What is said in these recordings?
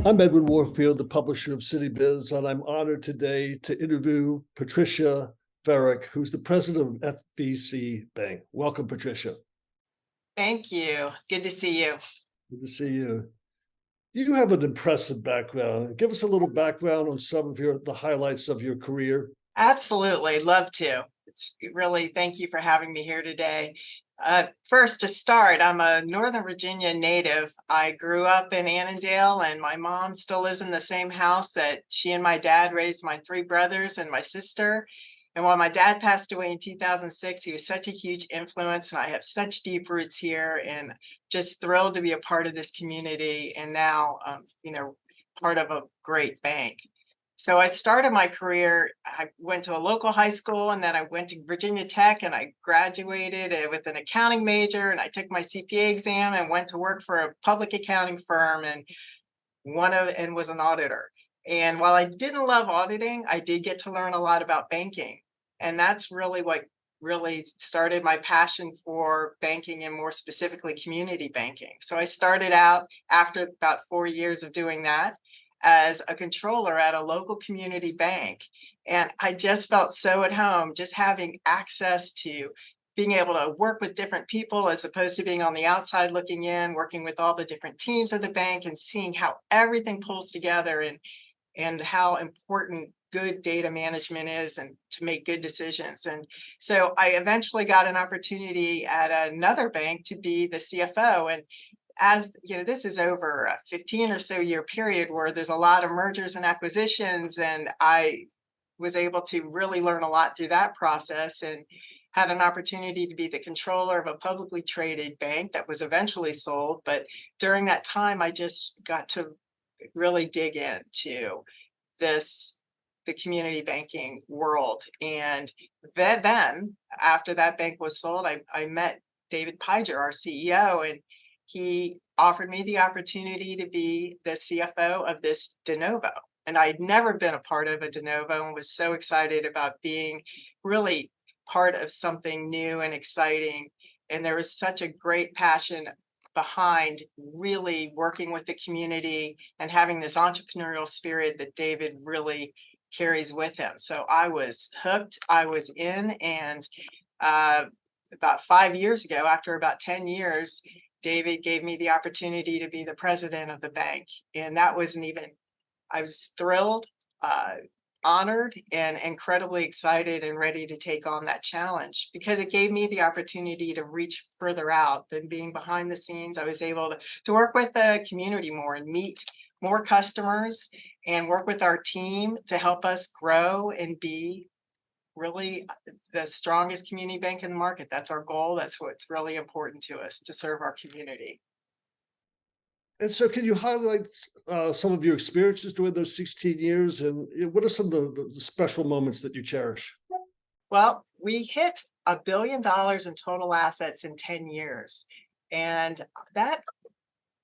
I'm Edwin Warfield, the publisher of City Biz, and I'm honored today to interview Patricia Ferrick, who's the president of FVCbank. Welcome, Patricia. Thank you. Good to see you. Good to see you. You have an impressive background. Give us a little background on some of the highlights of your career. Absolutely. Love to. It's really, thank you for having me here today. First, to start, I'm a Northern Virginia native. I grew up in Annandale, and my mom still lives in the same house that she and my dad raised my three brothers and my sister. And when my dad passed away in 2006, he was such a huge influence, and I have such deep roots here, and just thrilled to be a part of this community. And now, part of a great bank. So I started my career, I went to a local high school, and then I went to Virginia Tech, and I graduated with an accounting major, and I took my CPA exam and went to work for a public accounting firm and was an auditor. And while I didn't love auditing, I did get to learn a lot about banking. And that's really what really started my passion for banking, and more specifically community banking. So I started out after about 4 years of doing that as a controller at a local community bank. And I just felt so at home, just having access to being able to work with different people as opposed to being on the outside looking in, working with all the different teams of the bank and seeing how everything pulls together, and how important good data management is, and to make good decisions. And so I eventually got an opportunity at another bank to be the CFO. And as you know, this is over a 15 or so year period where there's a lot of mergers and acquisitions, and I was able to really learn a lot through that process, and had an opportunity to be the controller of a publicly traded bank that was eventually sold. But during that time, I just got to really dig into the community banking world. And then after that bank was sold, I met David Piger, our CEO, and he offered me the opportunity to be the CFO of this de novo. And I'd never been a part of a de novo, and was so excited about being really part of something new and exciting. And there was such a great passion behind really working with the community and having this entrepreneurial spirit that David really carries with him. So I was hooked, I was in, and about 5 years ago, after about 10 years, David gave me the opportunity to be the president of the bank. And that wasn't even, I was thrilled, honored, and incredibly excited and ready to take on that challenge, because it gave me the opportunity to reach further out than being behind the scenes. I was able to work with the community more and meet more customers and work with our team to help us grow and be really the strongest community bank in the market. That's our goal. That's what's really important to us, to serve our community. And so, can you highlight some of your experiences during those 16 years, and what are some of the special moments that you cherish? Well, we hit $1 billion in total assets in 10 years. And that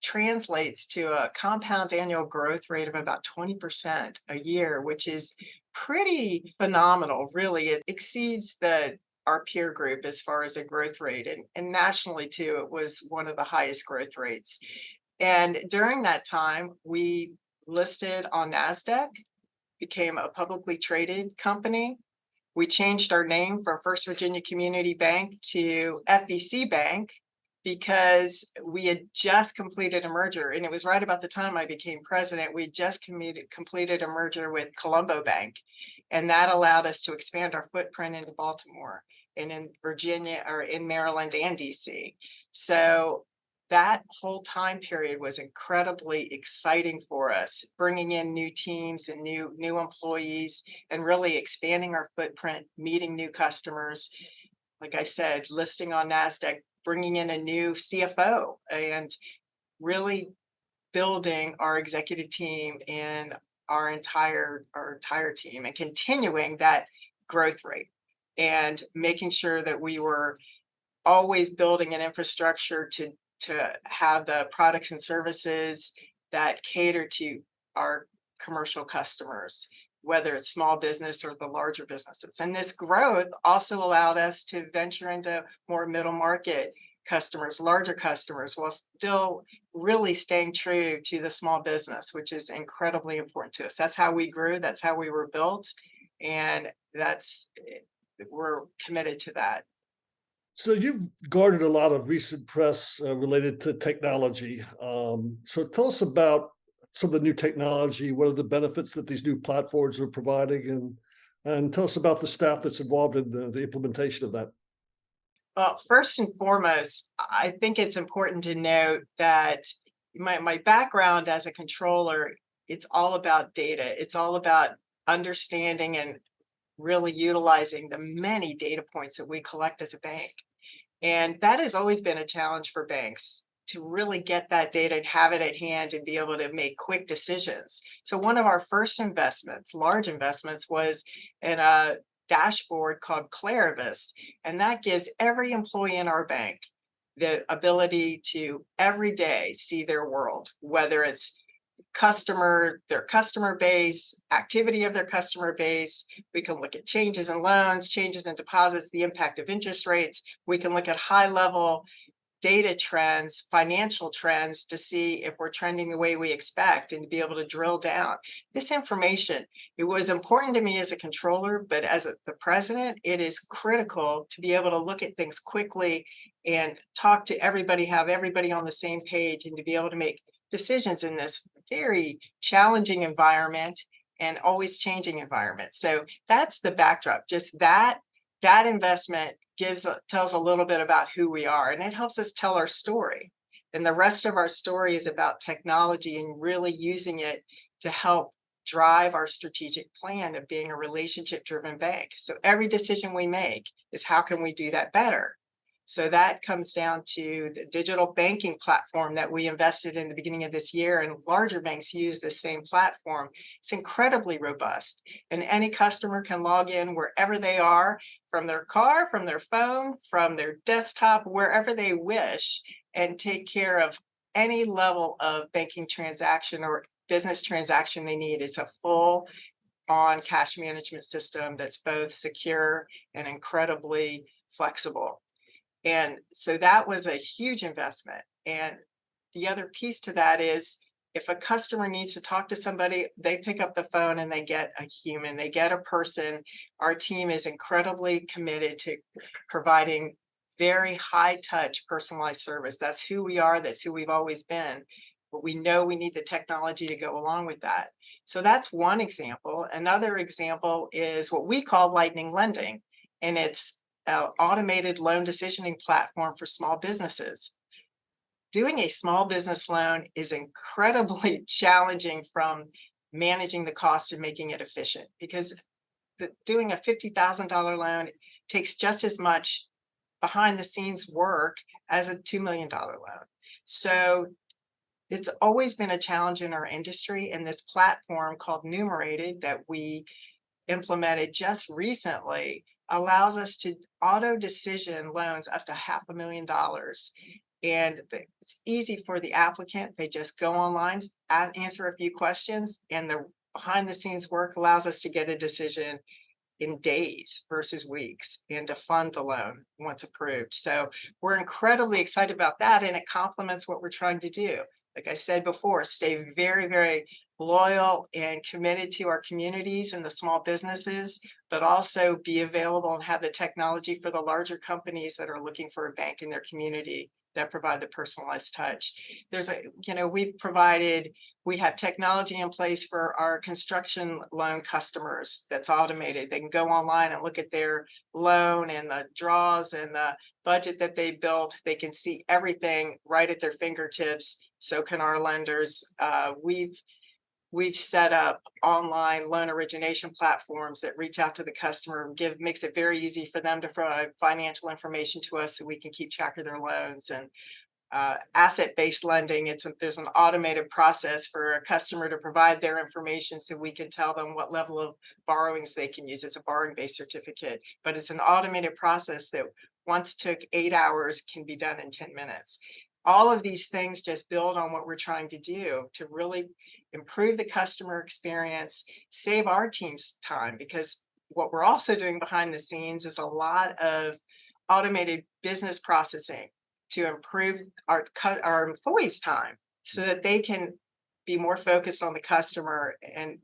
translates to a compound annual growth rate of about 20% a year, which is pretty phenomenal, really. It exceeds our peer group as far as a growth rate. And nationally, too, it was one of the highest growth rates. And during that time, we listed on NASDAQ, became a publicly traded company. We changed our name from First Virginia Community Bank to FVCbank because we had just completed a merger. And it was right about the time I became president. We just completed a merger with Colombo Bank. And that allowed us to expand our footprint into Baltimore and in Virginia, or in Maryland and DC. So that whole time period was incredibly exciting for us, bringing in new teams and new employees, and really expanding our footprint, meeting new customers. Like I said, listing on NASDAQ, bringing in a new CFO, and really building our executive team and our entire team, and continuing that growth rate, and making sure that we were always building an infrastructure to have the products and services that cater to our commercial customers, whether it's small business or the larger businesses. And this growth also allowed us to venture into more middle market customers, larger customers, while still really staying true to the small business, which is incredibly important to us. That's how we grew, that's how we were built, and we're committed to that. So you've garnered a lot of recent press related to technology. So tell us about some of the new technology. What are the benefits that these new platforms are providing, and tell us about the staff that's involved in the implementation of that. Well, first and foremost, I think it's important to note that my background as a controller, it's all about data. It's all about understanding and really utilizing the many data points that we collect as a bank. And that has always been a challenge for banks to really get that data and have it at hand and be able to make quick decisions. So one of our first investments, large investments, was in a dashboard called Clarivis, and that gives every employee in our bank the ability to every day see their world, whether it's their customer base, activity of their customer base. We can look at changes in loans, changes in deposits, the impact of interest rates. We can look at high level data trends, financial trends, to see if we're trending the way we expect and to be able to drill down. This information, it was important to me as a controller, but as the president, it is critical to be able to look at things quickly and talk to everybody, have everybody on the same page, and to be able to make decisions in this very challenging environment and always changing environment. So that's the backdrop. Just that investment tells a little bit about who we are, and it helps us tell our story. And the rest of our story is about technology and really using it to help drive our strategic plan of being a relationship-driven bank. So every decision we make is how can we do that better? So that comes down to the digital banking platform that we invested in the beginning of this year, and larger banks use the same platform. It's incredibly robust, and any customer can log in wherever they are, from their car, from their phone, from their desktop, wherever they wish, and take care of any level of banking transaction or business transaction they need. It's a full on cash management system that's both secure and incredibly flexible. And so that was a huge investment. And the other piece to that is, if a customer needs to talk to somebody, they pick up the phone and they get a human, they get a person. Our team is incredibly committed to providing very high touch, personalized service. That's who we are, that's who we've always been. But we know we need the technology to go along with that. So that's one example. Another example is what we call Lightning Lending, and it's an automated loan decisioning platform for small businesses. Doing a small business loan is incredibly challenging, from managing the cost and making it efficient, because doing a $50,000 loan takes just as much behind the scenes work as a $2 million loan. So it's always been a challenge in our industry, and this platform called Numerated that we implemented just recently allows us to auto decision loans up to $500,000. And it's easy for the applicant. They just go online, answer a few questions, and the behind the scenes work allows us to get a decision in days versus weeks, and to fund the loan once approved. So we're incredibly excited about that, and it complements what we're trying to do. Like I said before, stay very, very loyal and committed to our communities and the small businesses, but also be available and have the technology for the larger companies that are looking for a bank in their community that provide the personalized touch. We have technology in place for our construction loan customers that's automated. They can go online and look at their loan and the draws and the budget that they built. They can see everything right at their fingertips. So can our lenders. We've set up online loan origination platforms that reach out to the customer and makes it very easy for them to provide financial information to us so we can keep track of their loans. And asset-based lending, there's an automated process for a customer to provide their information so we can tell them what level of borrowings they can use. It's a borrowing-based certificate, but it's an automated process that once took 8 hours can be done in 10 minutes. All of these things just build on what we're trying to do to really improve the customer experience, save our team's time, because what we're also doing behind the scenes is a lot of automated business processing to improve our employees' time so that they can be more focused on the customer and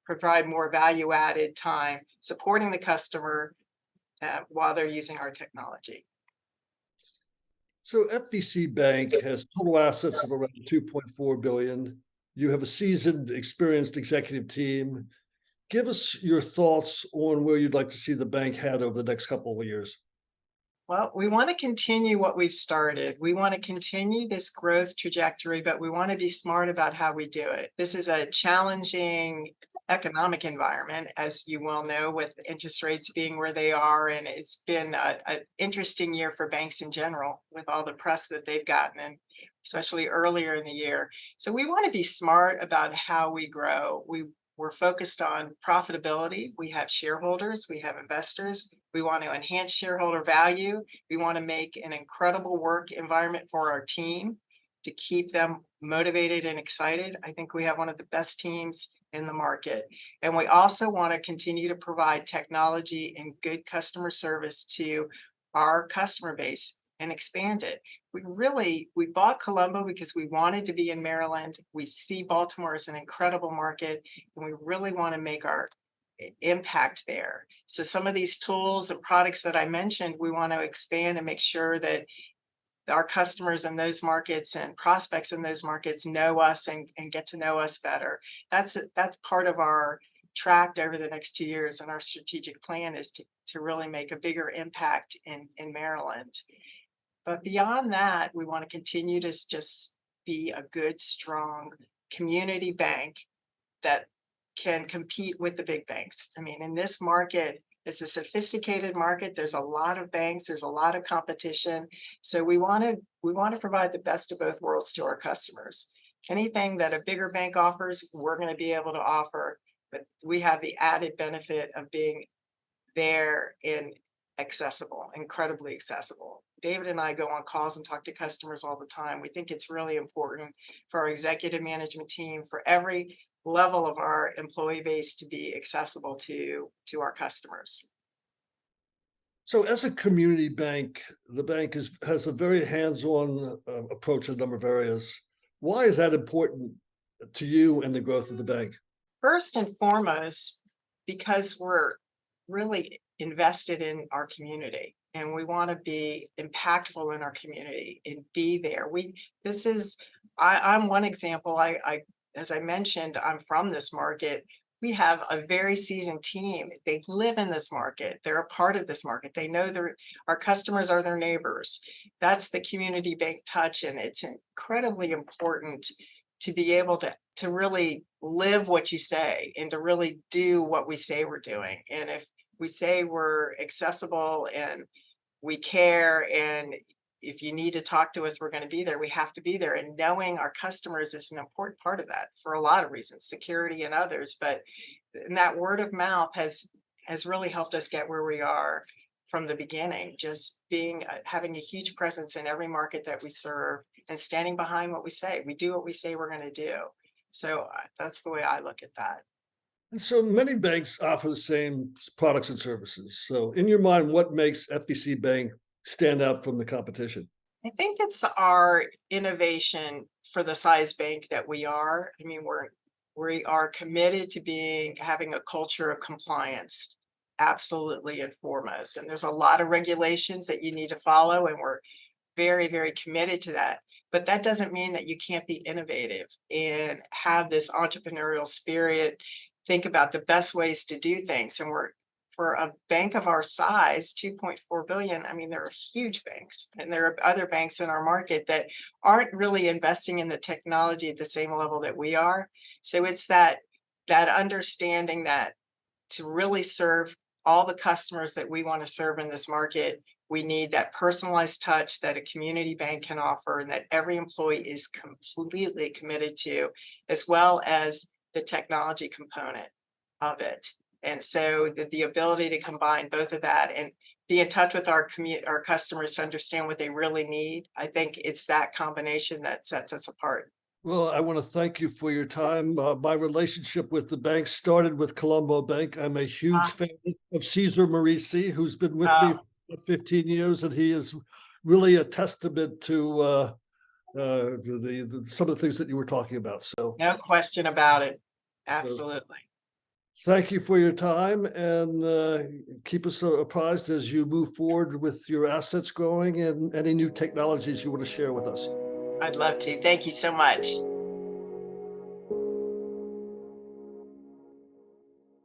provide more value-added time supporting the customer while they're using our technology. So FVCbank has total assets of around 2.4 billion. You have a seasoned, experienced executive team. Give us your thoughts on where you'd like to see the bank head over the next couple of years. Well, we want to continue what we've started. We want to continue this growth trajectory, but we want to be smart about how we do it. This is a challenging economic environment, as you well know, with interest rates being where they are. And it's been an interesting year for banks in general with all the press that they've gotten, and especially earlier in the year. So we want to be smart about how we grow. We're focused on profitability. We have shareholders, we have investors. We want to enhance shareholder value. We want to make an incredible work environment for our team to keep them motivated and excited. I think we have one of the best teams in the market. And we also want to continue to provide technology and good customer service to our customer base and expand it. We bought Colombo because we wanted to be in Maryland. We see Baltimore as an incredible market, and we really want to make our impact there. So some of these tools and products that I mentioned, we want to expand and make sure that our customers in those markets and prospects in those markets know us and get to know us better. That's part of our track over the next 2 years, and our strategic plan is to really make a bigger impact in Maryland. But beyond that, we want to continue to just be a good, strong community bank that can compete with the big banks. I mean, in this market, it's a sophisticated market. There's a lot of banks. There's a lot of competition. So we want to provide the best of both worlds to our customers. Anything that a bigger bank offers, we're going to be able to offer. But we have the added benefit of being there and accessible, incredibly accessible. David and I go on calls and talk to customers all the time. We think it's really important for our executive management team, for every level of our employee base to be accessible to our customers. So as a community bank, the bank has a very hands-on approach in a number of areas. Why is that important to you and the growth of the bank? First and foremost, because we're really invested in our community and we want to be impactful in our community and be there. I'm one example. As I mentioned, I'm from this market. We have a very seasoned team. They live in this market. They're a part of this market. They know our customers are their neighbors. That's the community bank touch, and it's incredibly important to be able to really live what you say and to really do what we say we're doing. And if we say we're accessible and we care, and if you need to talk to us, we're going to be there. We have to be there. And knowing our customers is an important part of that for a lot of reasons, security and others. But that word of mouth has really helped us get where we are from the beginning, just having a huge presence in every market that we serve and standing behind what we say. We do what we say we're going to do. So that's the way I look at that. And so many banks offer the same products and services. So in your mind, what makes FVCbank stand out from the competition? I think it's our innovation for the size bank that we are. I mean, we are committed to having a culture of compliance, absolutely and foremost. And there's a lot of regulations that you need to follow, and we're very, very committed to that. But that doesn't mean that you can't be innovative and have this entrepreneurial spirit, think about the best ways to do things. And for a bank of our size, 2.4 billion, I mean, there are huge banks, and there are other banks in our market that aren't really investing in the technology at the same level that we are. So it's that understanding that to really serve all the customers that we want to serve in this market, we need that personalized touch that a community bank can offer and that every employee is completely committed to, as well as the technology component of it. And so the ability to combine both of that and be in touch with our customers to understand what they really need, I think it's that combination that sets us apart. Well, I want to thank you for your time. My relationship with the bank started with Colombo Bank. I'm a huge fan of Cesar Marisi, who's been with me for 15 years, and he has really a testament to some of the things that you were talking about. So No question about it. Absolutely. thank you for your time, and keep us apprised as you move forward with your assets growing and any new technologies you want to share with us. I'd love to. Thank you so much.